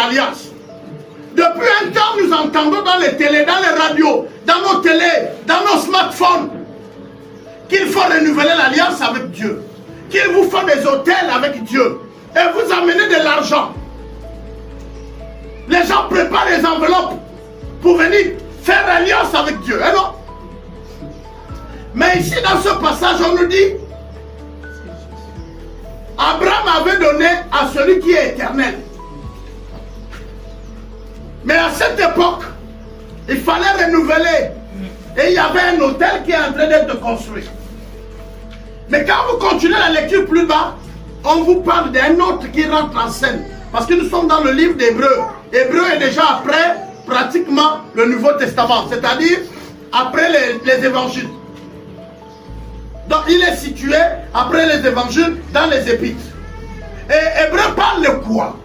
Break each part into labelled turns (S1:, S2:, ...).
S1: l'alliance. Depuis un temps, nous entendons dans les télés, dans les radios, dans nos télés, dans nos smartphones, qu'il faut renouveler l'alliance avec Dieu. Qu'il vous faut des hôtels avec Dieu. Et vous amenez de l'argent. Les gens préparent les enveloppes pour venir faire alliance avec Dieu. Eh non? Mais ici, dans ce passage, on nous dit, Abraham avait donné à celui qui est éternel. Mais à cette époque, il fallait renouveler. Et il y avait un hôtel qui est en train d'être construit. Mais quand vous continuez la lecture plus bas, on vous parle d'un autre qui rentre en scène. Parce que nous sommes dans le livre d'Hébreu. Hébreu est déjà après pratiquement le Nouveau Testament. C'est-à-dire après les évangiles. Donc il est situé après les évangiles dans les épîtres. Et Hébreu parle de quoi?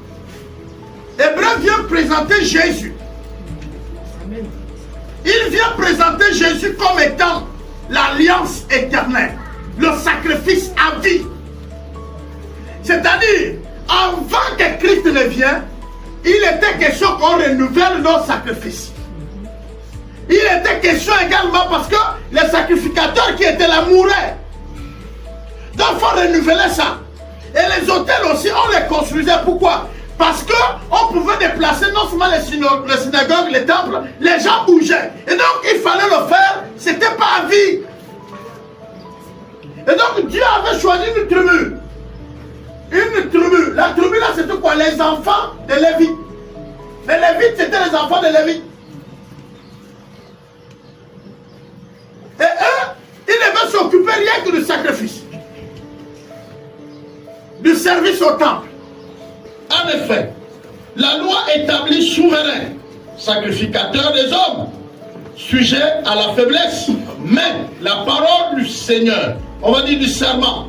S1: Hébreu vient présenter Jésus. Il vient présenter Jésus comme étant l'alliance éternelle, le sacrifice à vie. C'est-à-dire, avant que Christ ne vienne, il était question qu'on renouvelle nos sacrifices. Il était question également parce que les sacrificateurs qui étaient là mouraient. Donc il faut renouveler ça. Et les hôtels aussi, on les construisait. Pourquoi? Parce qu'on pouvait déplacer non seulement les synagogues, les temples, les gens bougeaient. Et donc il fallait le faire, c'était pas à vie. Et donc Dieu avait choisi une tribu. Une tribu. La tribu là c'était quoi? Les enfants de Lévi. Les Lévites c'était les enfants de Lévi. Et eux, ils devaient s'occuper rien que du sacrifice. Du service au temple. En effet, la loi établit souverain, sacrificateur des hommes, sujet à la faiblesse, mais la parole du Seigneur, on va dire du serment,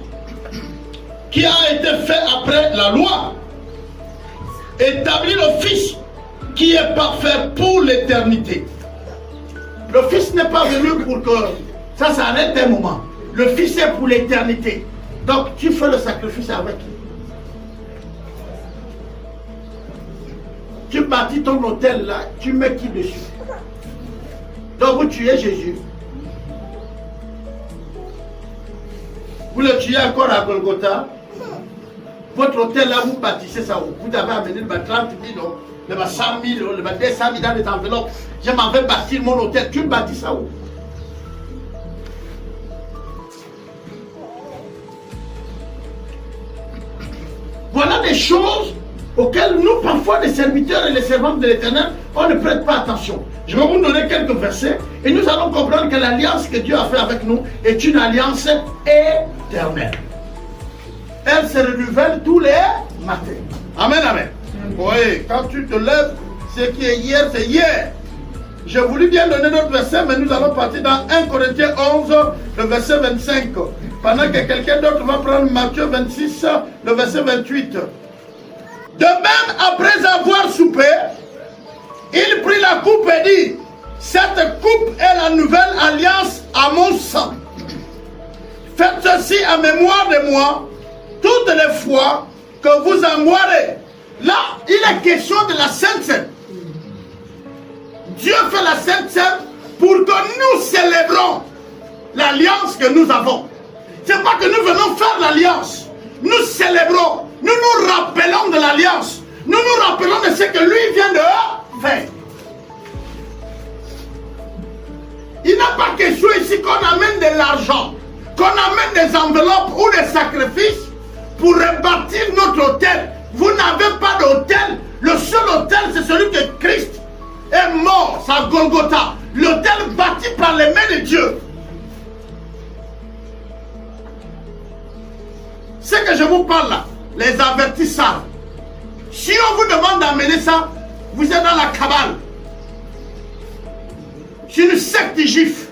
S1: qui a été fait après la loi, établit le Fils qui est parfait pour l'éternité. Le Fils n'est pas venu pour que ça s'arrête un moment. Le Fils est pour l'éternité. Donc tu fais le sacrifice avec lui. Tu bâtis ton hôtel là, tu mets qui dessus? Donc vous tuez Jésus. Vous le tuez encore à Golgotha. Votre hôtel là, vous bâtissez ça. Vous avez amené le 30 000, le 100 000, le 200 000 dans les enveloppes. Je m'en vais bâtir mon hôtel. Tu bâtis ça où? Voilà des choses auxquelles nous, parfois, les serviteurs et les servantes de l'Éternel, on ne prête pas attention. Je vais vous donner quelques versets et nous allons comprendre que l'alliance que Dieu a faite avec nous est une alliance éternelle. Elle se renouvelle tous les matins. Amen, amen. Oui, quand tu te lèves, ce qui est hier, c'est hier. J'ai voulu bien donner notre verset, mais nous allons partir dans 1 Corinthiens 11, le verset 25. Pendant que quelqu'un d'autre va prendre Matthieu 26, le verset 28. De même, après avoir soupé, il prit la coupe et dit, cette coupe est la nouvelle alliance à mon sang. Faites ceci en mémoire de moi, toutes les fois que vous en boirez. Là, il est question de la Sainte Seine. Dieu fait la Sainte Seine pour que nous célébrons l'alliance que nous avons. C'est pas que nous venons faire l'alliance. Nous célébrons. Nous nous rappelons de l'alliance. Nous nous rappelons de ce que lui vient de faire. Il n'est pas question ici qu'on amène de l'argent, qu'on amène des enveloppes ou des sacrifices pour rebâtir notre hôtel. Vous n'avez pas d'hôtel. Le seul hôtel, c'est celui que Christ est mort, c'est à Golgotha. L'hôtel bâti par les mains de Dieu. Ce que je vous parle là, les avertisseurs. Si on vous demande d'amener ça, vous êtes dans la cabale. C'est une secte juive.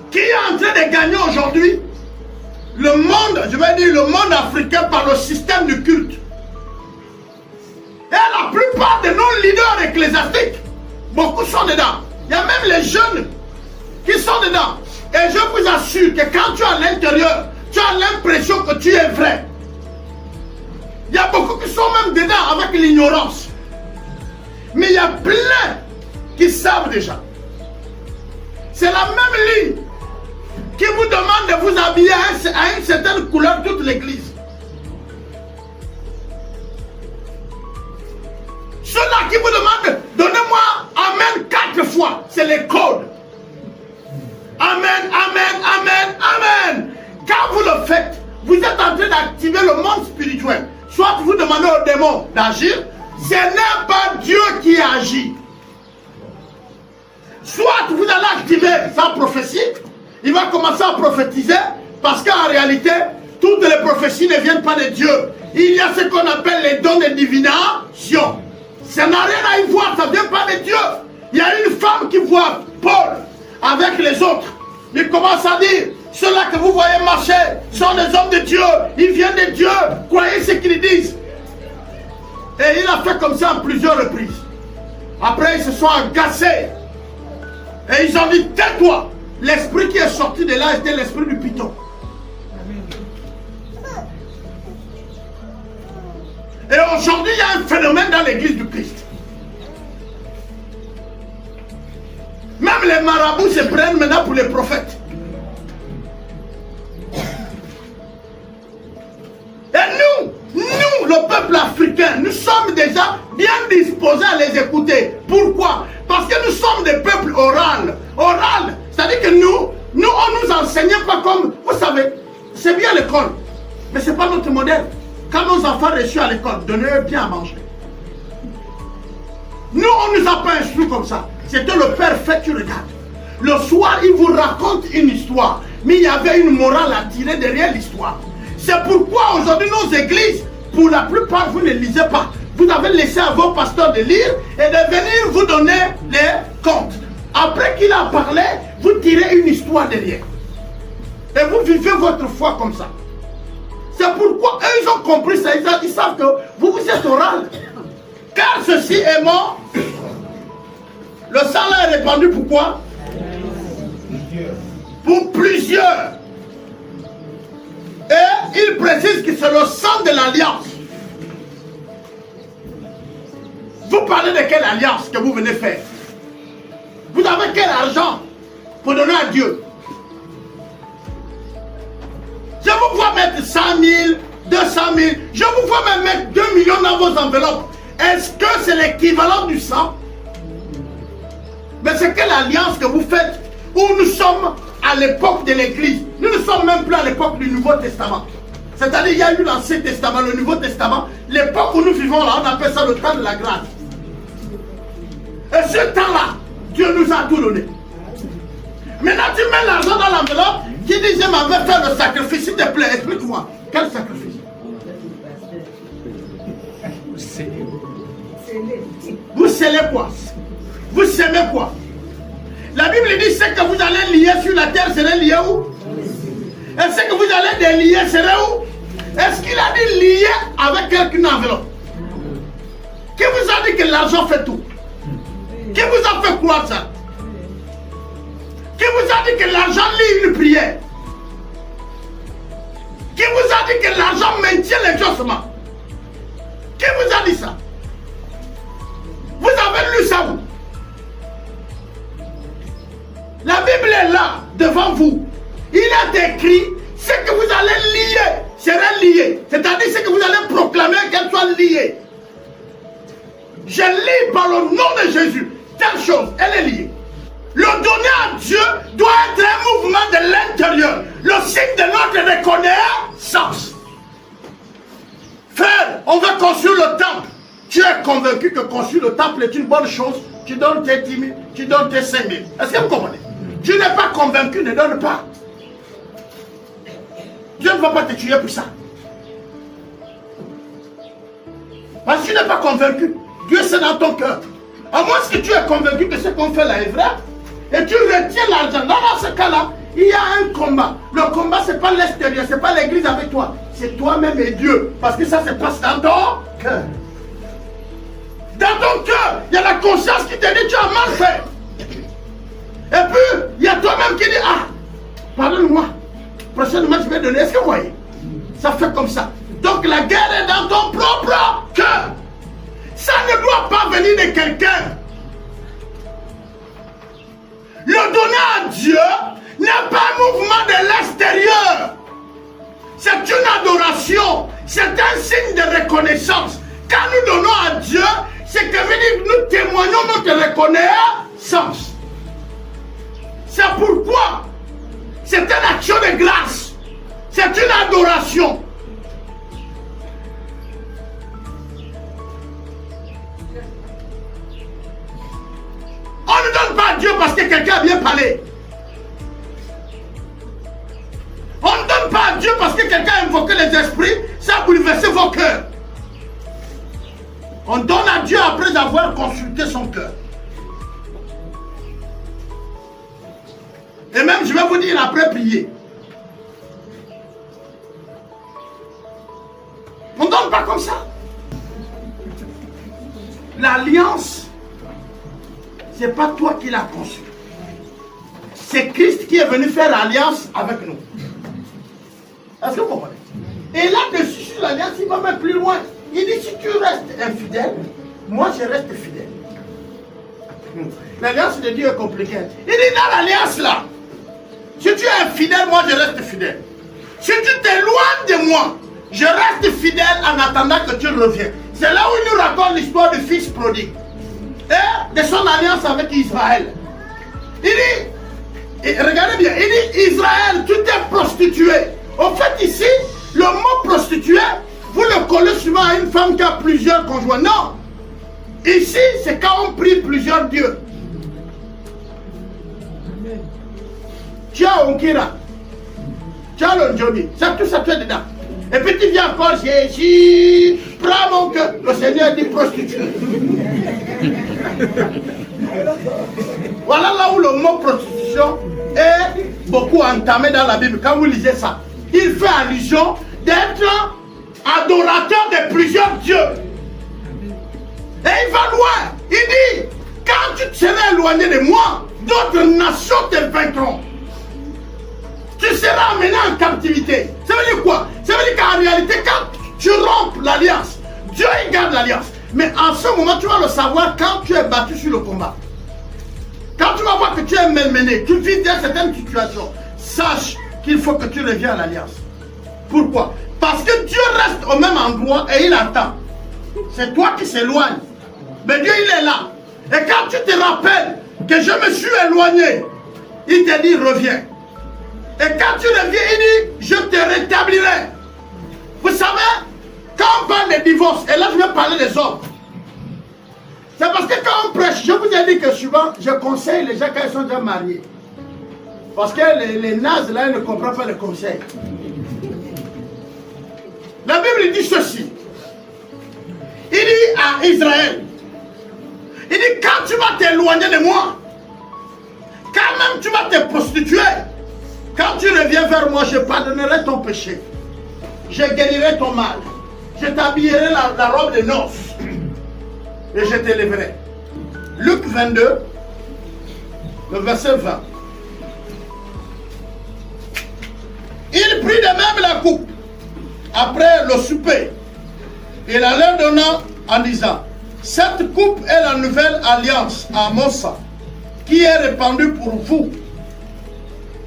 S1: Qui est en train de gagner aujourd'hui le monde, je vais dire le monde africain par le système du culte. Et la plupart de nos leaders ecclésiastiques, beaucoup sont dedans. Il y a même les jeunes qui sont dedans. Et je vous assure que quand tu es à l'intérieur, tu as l'impression que tu es vrai. Il y a beaucoup qui sont même dedans avec l'ignorance. Mais il y a plein qui savent déjà. C'est la même ligne qui vous demande de vous habiller à une certaine couleur toute l'église. Ceux-là qui vous demandent, donnez-moi Amen 4 fois, c'est les codes. Amen, Amen, Amen, Amen. Quand vous le faites, vous êtes en train d'activer le monde spirituel. Soit vous demandez au démon d'agir, ce n'est pas Dieu qui agit. Soit vous allez activer sa prophétie, il va commencer à prophétiser, parce qu'en réalité, toutes les prophéties ne viennent pas de Dieu. Il y a ce qu'on appelle les dons de divination. Ça n'a rien à y voir, ça ne vient pas de Dieu. Il y a une femme qui voit Paul avec les autres. Il commence à dire, ceux-là que vous voyez marcher sont des hommes de Dieu. Ils viennent de Dieu. Croyez ce qu'ils disent. Et il a fait comme ça en plusieurs reprises. Après, ils se sont agacés. Et ils ont dit, tais-toi. L'esprit qui est sorti de là était l'esprit du python. Et aujourd'hui, il y a un phénomène dans l'église du Christ. Même les marabouts se prennent maintenant pour les prophètes. Et nous, le peuple africain, nous sommes déjà bien disposés à les écouter. Pourquoi? Parce que nous sommes des peuples oraux. Oral, c'est-à-dire que nous, on ne nous enseignait pas comme... Vous savez, c'est bien l'école, mais ce n'est pas notre modèle. Quand nos enfants reçus à l'école, donnez-eux bien à manger. Nous, on ne nous a pas instruits comme ça. C'était le père fait, tu regardes. Le soir, il vous raconte une histoire. Mais il y avait une morale à tirer derrière l'histoire. C'est pourquoi aujourd'hui, nos églises, pour la plupart, vous ne lisez pas. Vous avez laissé à vos pasteurs de lire et de venir vous donner les comptes. Après qu'il a parlé, vous tirez une histoire derrière. Et vous vivez votre foi comme ça. C'est pourquoi eux, ils ont compris ça. Ils savent que vous êtes oral. Car ceci est mort. Le sang là est répandu pourquoi? Pour plusieurs. Et il précise que c'est le sang de l'alliance. Vous parlez de quelle alliance que vous venez faire? Vous avez quel argent pour donner à Dieu? Je vous vois mettre 100 000, 200 000, je vous vois même mettre 2 millions dans vos enveloppes. Est-ce que c'est l'équivalent du sang? Mais c'est quelle alliance que vous faites où nous sommes à l'époque de l'Église? Nous ne sommes même plus à l'époque du Nouveau Testament. C'est-à-dire il y a eu l'Ancien Testament, le Nouveau Testament. L'époque où nous vivons là, on appelle ça le temps de la grâce. Et ce temps-là, Dieu nous a tout donné. Maintenant tu mets l'argent dans l'enveloppe qui dit je m'en vais faire le sacrifice, s'il te plaît, explique-moi. Quel sacrifice? Vous scellez quoi? Vous s'aimez quoi? La Bible dit ce que vous allez lier sur la terre serait lié où? Et ce que vous allez délier serait où? Est-ce qu'il a dit lier avec quelqu'une enveloppe? Qui vous a dit que l'argent fait tout? Qui vous a fait croire ça? Qui vous a dit que l'argent lit une prière? Qui vous a dit que l'argent maintient l'exaucement? Qui vous a dit ça? Vous avez lu ça où? La Bible est là, devant vous. Il est écrit, ce que vous allez lier sera lié. C'est-à-dire ce que vous allez proclamer qu'elle soit liée. Je lis par le nom de Jésus. Telle chose, elle est liée. Le donner à Dieu doit être un mouvement de l'intérieur. Le signe de notre reconnaissance. Frère, on va construire le temple. Tu es convaincu que construire le temple est une bonne chose. Tu donnes tes 10 000, tu donnes tes 5 000. Est-ce que vous comprenez? Tu n'es pas convaincu, ne donne pas. Dieu ne va pas te tuer pour ça. Parce que tu n'es pas convaincu. Dieu c'est dans ton cœur. À moins que tu es convaincu que ce qu'on fait là est vrai, et tu retiens l'argent. Dans ce cas-là, il y a un combat. Le combat, ce n'est pas l'extérieur, ce n'est pas l'église avec toi. C'est toi-même et Dieu. Parce que ça se passe dans ton cœur. Dans ton cœur, il y a la conscience qui te dit tu as mal fait. Et puis, il y a toi-même qui dit ah, pardonne-moi. Prochainement, je vais donner. Est-ce que vous voyez? Ça fait comme ça. Donc la guerre est dans ton propre cœur. Ça ne doit pas venir de quelqu'un. Le donner à Dieu n'est pas un mouvement de l'extérieur. C'est une adoration. C'est un signe de reconnaissance. Quand nous donnons à Dieu, c'est que nous témoignons notre reconnaissance. C'est pourquoi c'est une action de grâce. C'est une adoration. On ne donne pas à Dieu parce que quelqu'un a bien parlé. On ne donne pas à Dieu parce que quelqu'un a invoqué les esprits, ça a bouleversé vos cœurs. On donne à Dieu après avoir consulté son cœur. Et même, je vais vous dire après prier. On ne donne pas comme ça. L'alliance, ce n'est pas toi qui l'as conçue. C'est Christ qui est venu faire alliance avec nous. Est-ce que vous comprenez? Et là-dessus, sur l'alliance, il va même plus loin. Il dit, si tu restes infidèle, moi je reste fidèle. L'alliance de Dieu est compliquée. Il dit, dans l'alliance là, si tu es infidèle, moi je reste fidèle. Si tu t'éloignes de moi, je reste fidèle en attendant que tu reviennes. C'est là où il nous raconte l'histoire du fils prodigue. Et de son alliance avec Israël. Il dit, et regardez bien, il dit, Israël, tu t'es prostitué. En fait, ici, le mot prostituée, vous le collez souvent à une femme qui a plusieurs conjoints. Non. Ici, c'est quand on prie plusieurs dieux. Tu as Onkira. Tu as le Johnny. Ça, tout ça, tu es dedans. Et puis tu viens encore, Jésus, prends mon cœur. Le Seigneur dit prostituée. Voilà là où le mot prostitution est beaucoup entamé dans la Bible. Quand vous lisez ça, il fait allusion d'être adorateur de plusieurs dieux. Et il va loin. Il dit, quand tu te seras éloigné de moi, d'autres nations te vaincront. Tu seras amené en captivité. Ça veut dire quoi? Ça veut dire qu'en réalité, quand tu rompes l'alliance, Dieu il garde l'alliance. Mais en ce moment, tu vas le savoir quand tu es battu sur le combat. Quand tu vas voir que tu es malmené, tu vis dans certaines situations, sache qu'il faut que tu reviennes à l'alliance. Pourquoi? Parce que Dieu reste au même endroit et il attend. C'est toi qui s'éloignes. Mais Dieu, il est là. Et quand tu te rappelles que je me suis éloigné, il te dit, reviens. Et quand tu reviens, il dit, je te rétablirai. Vous savez, quand on parle de divorce, et là je vais parler des hommes, c'est parce que quand on prêche, je vous ai dit que souvent, je conseille les gens quand ils sont déjà mariés. Parce que les nazes là, ils ne comprennent pas les conseils. La Bible dit ceci. Il dit à Israël, il dit, quand tu vas t'éloigner de moi, quand même tu vas te prostituer, quand tu reviens vers moi, je pardonnerai ton péché. Je guérirai ton mal. Je t'habillerai la robe de noces. Et je t'élèverai. Luc 22, le verset 20. Il prit de même la coupe après le souper. Et la leur donna en disant, cette coupe est la nouvelle alliance à mon sang, qui est répandue pour vous.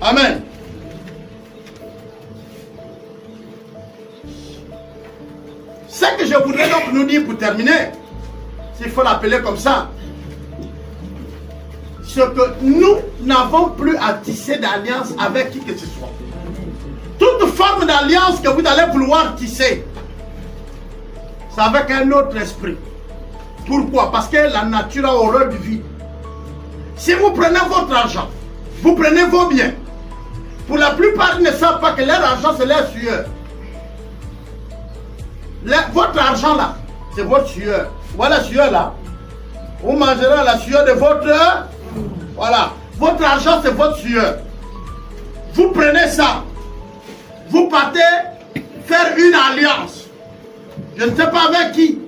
S1: Amen. Ce que je voudrais donc nous dire pour terminer, s'il faut l'appeler comme ça, c'est que nous n'avons plus à tisser d'alliance avec qui que ce soit. Toute forme d'alliance que vous allez vouloir tisser, c'est avec un autre esprit. Pourquoi? Parce que la nature a horreur du vide. Si vous prenez votre argent, vous prenez vos biens, pour la plupart, ils ne savent pas que leur argent, c'est leur sueur. Votre argent là, c'est votre sueur. Voilà la sueur là. Vous mangerez la sueur de votre... Voilà. Votre argent, c'est votre sueur. Vous prenez ça. Vous partez faire une alliance. Je ne sais pas avec qui.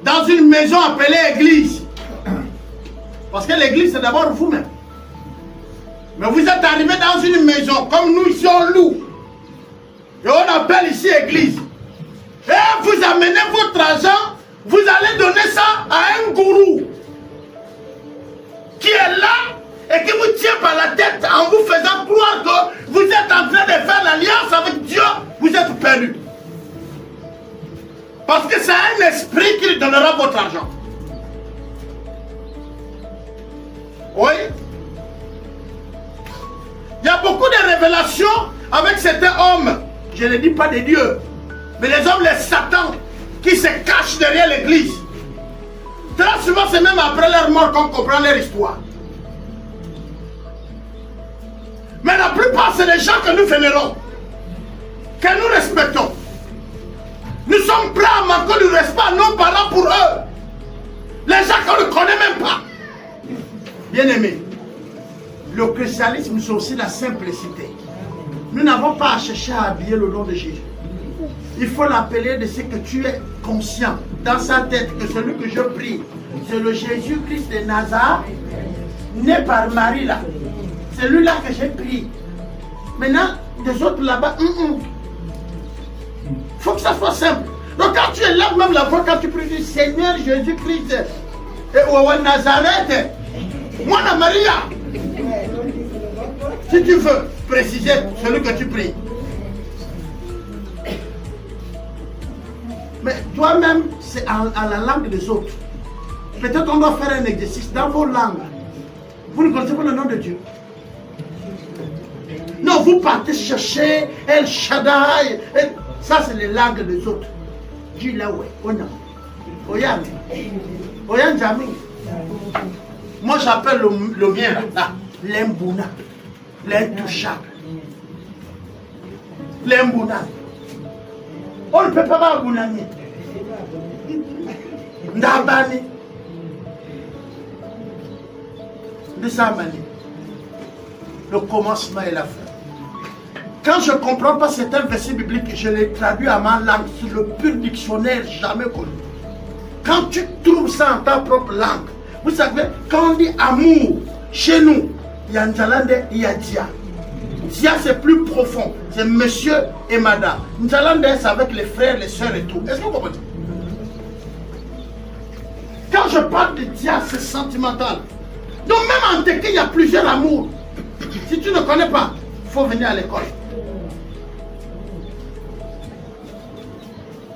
S1: Dans une maison appelée église. Parce que l'église, c'est d'abord vous-même. Mais vous êtes arrivé dans une maison, comme nous ici on loue. Et on appelle ici église. Et vous amenez votre argent, vous allez donner ça à un gourou qui est là et qui vous tient par la tête en vous faisant croire que vous êtes en train de faire l'alliance avec Dieu, vous êtes perdu. Parce que c'est un esprit qui donnera votre argent. Oui. Il y a beaucoup de révélations avec certains hommes. Je ne dis pas des dieux, mais les hommes, les satans, qui se cachent derrière l'église. Très souvent, c'est même après leur mort qu'on comprend leur histoire. Mais la plupart, c'est les gens que nous vénérons, que nous respectons. Nous sommes prêts à manquer du respect à nos parents pour eux. Les gens qu'on ne connaît même pas. Bien-aimés, le christianisme, c'est aussi la simplicité. Nous n'avons pas à chercher à habiller le nom de Jésus. Il faut l'appeler de ce que tu es conscient dans sa tête que celui que je prie, c'est le Jésus-Christ de Nazareth, né par Marie là. C'est lui-là que j'ai pris. Maintenant, les autres là-bas, faut que ça soit simple. Donc quand tu es là, même la voix, quand tu pries du Seigneur Jésus-Christ, et au Nazareth, moi la Maria, si tu veux préciser celui que tu pries. Mais toi-même, c'est à la langue des autres. Peut-être on doit faire un exercice dans vos langues. Vous ne connaissez pas le nom de Dieu. Non, vous partez chercher El Shaddai. Ça, c'est les langues des autres. Dis là, ouais. Oyan. Oyan Jami. Moi, j'appelle le mien là. L'Embouna. L'intouchable. L'Embouna. On ne peut pas avoir Bounani. Ndabani. De sa manière. Le commencement et la fin. Quand je ne comprends pas certains versets bibliques, je les traduis à ma langue, sur le pur dictionnaire jamais connu. Quand tu trouves ça en ta propre langue, vous savez, quand on dit amour, chez nous, il y a Nzalande, il y a Dia. Dia, c'est plus profond, c'est monsieur et madame. Nzalande, c'est avec les frères, les soeurs et tout. Est-ce que vous comprenez? Quand je parle de Dia, c'est sentimental. Donc même en Teke, il y a plusieurs amours. Si tu ne connais pas, il faut venir à l'école.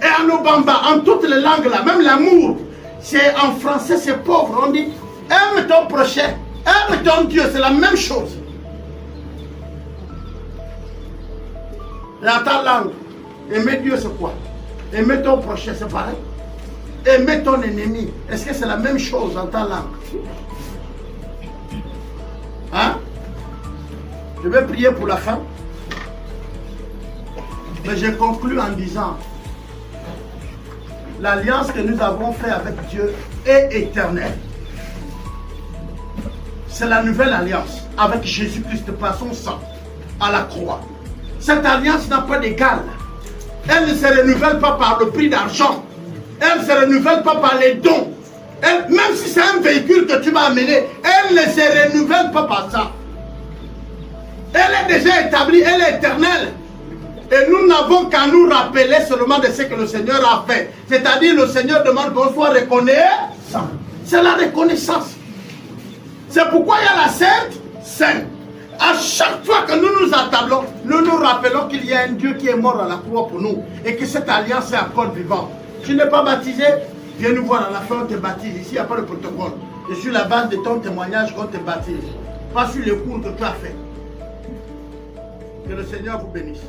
S1: Et en Obamba, en toutes les langues là, même l'amour, c'est en français, c'est pauvre. On dit aime ton prochain, aime ton Dieu, c'est la même chose. Dans ta langue, aimer Dieu c'est quoi? Aimer ton prochain, c'est pareil. Aimer ton ennemi, est-ce que c'est la même chose dans ta langue? Hein? Je vais prier pour la fin. Mais je conclue en disant, l'alliance que nous avons faite avec Dieu est éternelle. C'est la nouvelle alliance avec Jésus-Christ par son sang à la croix. Cette alliance n'a pas d'égal. Elle ne se renouvelle pas par le prix d'argent. Elle ne se renouvelle pas par les dons. Elle, même si c'est un véhicule que tu vas amener, elle ne se renouvelle pas par ça. Elle est déjà établie, elle est éternelle. Et nous n'avons qu'à nous rappeler seulement de ce que le Seigneur a fait. C'est-à-dire le Seigneur demande qu'on soit reconnaissant. C'est la reconnaissance. C'est pourquoi il y a la Sainte Seine. À chaque fois que nous nous attablons, nous nous rappelons qu'il y a un Dieu qui est mort à la croix pour nous. Et que cette alliance est encore vivante. Tu n'es pas baptisé, viens nous voir à la fin, on te baptise. Ici, il n'y a pas de protocole. C'est sur la base de ton témoignage qu'on te baptise. Pas sur les cours que tu as fait. Que le Seigneur vous bénisse.